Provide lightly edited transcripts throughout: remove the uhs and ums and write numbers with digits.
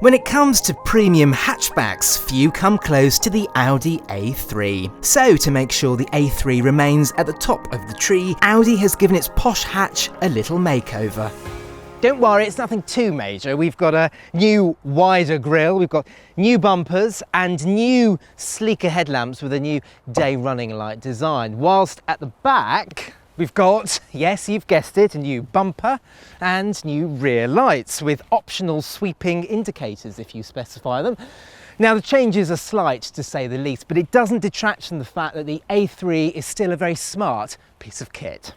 When it comes to premium hatchbacks, few come close to the Audi A3. So, to make sure the A3 remains at the top of the tree, Audi has given its posh hatch a little makeover. Don't worry, it's nothing too major. We've got a new wider grille, we've got new bumpers and new sleeker headlamps with a new day running light design. Whilst at the back, we've got, yes, you've guessed it, a new bumper and new rear lights with optional sweeping indicators if you specify them. Now the changes are slight to say the least, but it doesn't detract from the fact that the A3 is still a very smart piece of kit.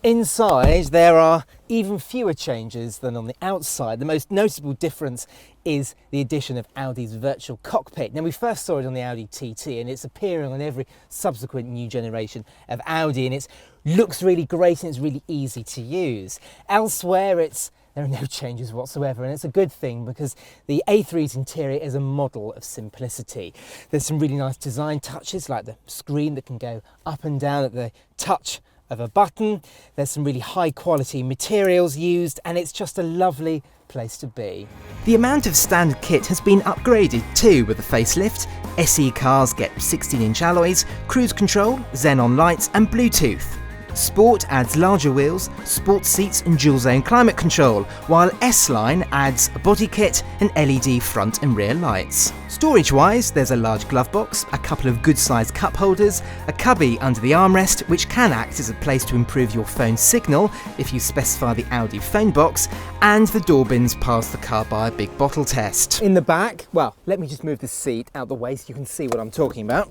Inside there are even fewer changes than on the outside. The most noticeable difference is the addition of Audi's virtual cockpit. Now we first saw it on the Audi TT and it's appearing on every subsequent new generation of Audi, and it looks really great and it's really easy to use. Elsewhere there are no changes whatsoever, and it's a good thing because the A3's interior is a model of simplicity. There's some really nice design touches like the screen that can go up and down at the touch of a button. There's some really high quality materials used, and it's just a lovely place to be. The amount of standard kit has been upgraded too with the facelift. SE cars get 16-inch alloys, cruise control, xenon lights and Bluetooth. Sport adds larger wheels, sports seats and dual zone climate control, while S-Line adds a body kit and LED front and rear lights. Storage wise, there's a large glove box, a couple of good sized cup holders, a cubby under the armrest which can act as a place to improve your phone signal if you specify the Audi phone box, and the door bins pass the Carbuyer big bottle test. In the back, well, let me just move the seat out the way so you can see what I'm talking about.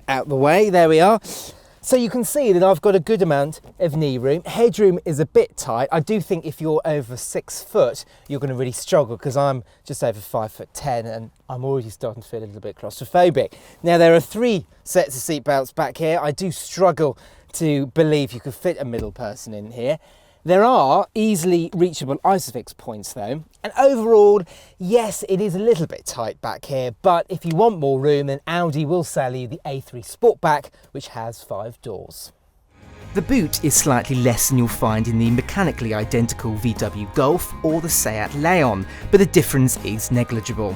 Out the way, there we are. So you can see that I've got a good amount of knee room. Headroom is a bit tight. I do think if you're over 6 foot, you're going to really struggle because I'm just over 5'10" and I'm already starting to feel a little bit claustrophobic. Now there are 3 sets of seat belts back here. I do struggle to believe you could fit a middle person in here. There are easily reachable isofix points though, and overall, yes, it is a little bit tight back here, but if you want more room, then Audi will sell you the A3 Sportback, which has 5 doors. The boot is slightly less than you'll find in the mechanically identical VW Golf or the Seat Leon, but the difference is negligible.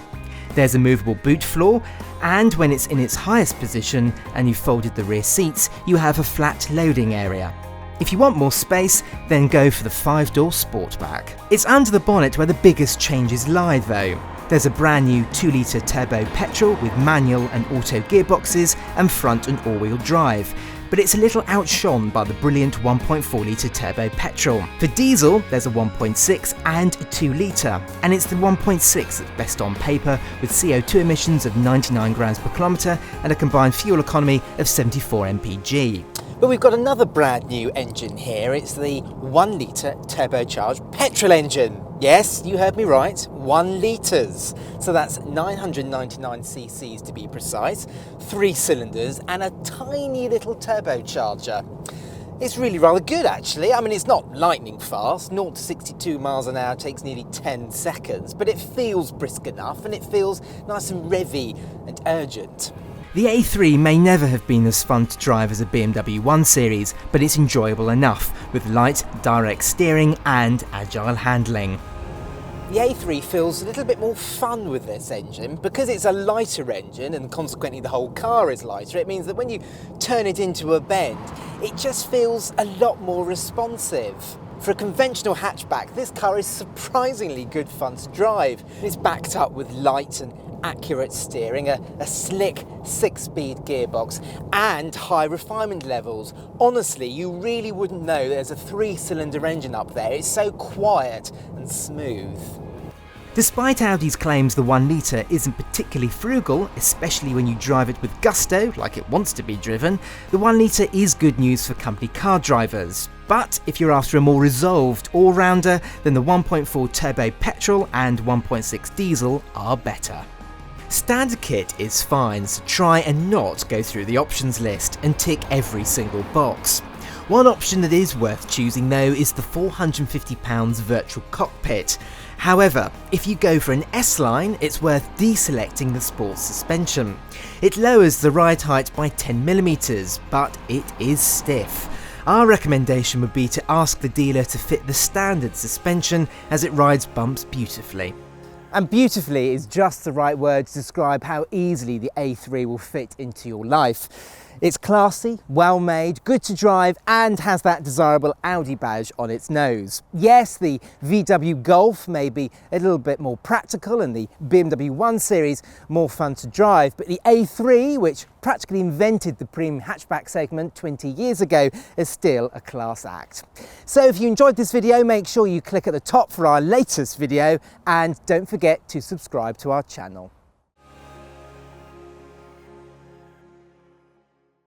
There's a movable boot floor, and when it's in its highest position and you've folded the rear seats, you have a flat loading area. If you want more space, then go for the 5-door Sportback. It's under the bonnet where the biggest changes lie though. There's a brand new 2-litre turbo petrol with manual and auto gearboxes and front and all-wheel drive, but it's a little outshone by the brilliant 1.4-litre turbo petrol. For diesel, there's a 1.6 and a 2-litre, and it's the 1.6 that's best on paper with CO2 emissions of 99 grams per kilometre and a combined fuel economy of 74 mpg. But we've got another brand new engine here. It's the 1-litre turbocharged petrol engine. Yes, you heard me right, 1 litres. So that's 999 cc's to be precise, 3 cylinders and a tiny little turbocharger. It's really rather good actually. I mean, it's not lightning fast. 0 to 62 miles an hour takes nearly 10 seconds, but it feels brisk enough and it feels nice and revvy and urgent. The A3 may never have been as fun to drive as a BMW 1 Series, but it's enjoyable enough, with light, direct steering and agile handling. The A3 feels a little bit more fun with this engine. Because it's a lighter engine and consequently the whole car is lighter, it means that when you turn it into a bend, it just feels a lot more responsive. For a conventional hatchback, this car is surprisingly good fun to drive. It's backed up with light and accurate steering, a slick 6-speed gearbox and high refinement levels. Honestly, you really wouldn't know there's a 3-cylinder engine up there. It's so quiet and smooth. Despite Audi's claims the 1 litre isn't particularly frugal, especially when you drive it with gusto, like it wants to be driven, the 1 litre is good news for company car drivers. But if you're after a more resolved all-rounder, then the 1.4 turbo petrol and 1.6 diesel are better. Standard kit is fine, so try and not go through the options list and tick every single box. One option that is worth choosing though is the £450 virtual cockpit. However, if you go for an S-Line, it's worth deselecting the sports suspension. It lowers the ride height by 10mm, but it is stiff. Our recommendation would be to ask the dealer to fit the standard suspension, as it rides bumps beautifully. And beautifully is just the right word to describe how easily the A3 will fit into your life. It's classy, well made, good to drive, and has that desirable Audi badge on its nose. Yes, the VW Golf may be a little bit more practical and the BMW 1 Series more fun to drive, but the A3, which practically invented the premium hatchback segment 20 years ago, is still a class act. So if you enjoyed this video, make sure you click at the top for our latest video, and don't forget to subscribe to our channel.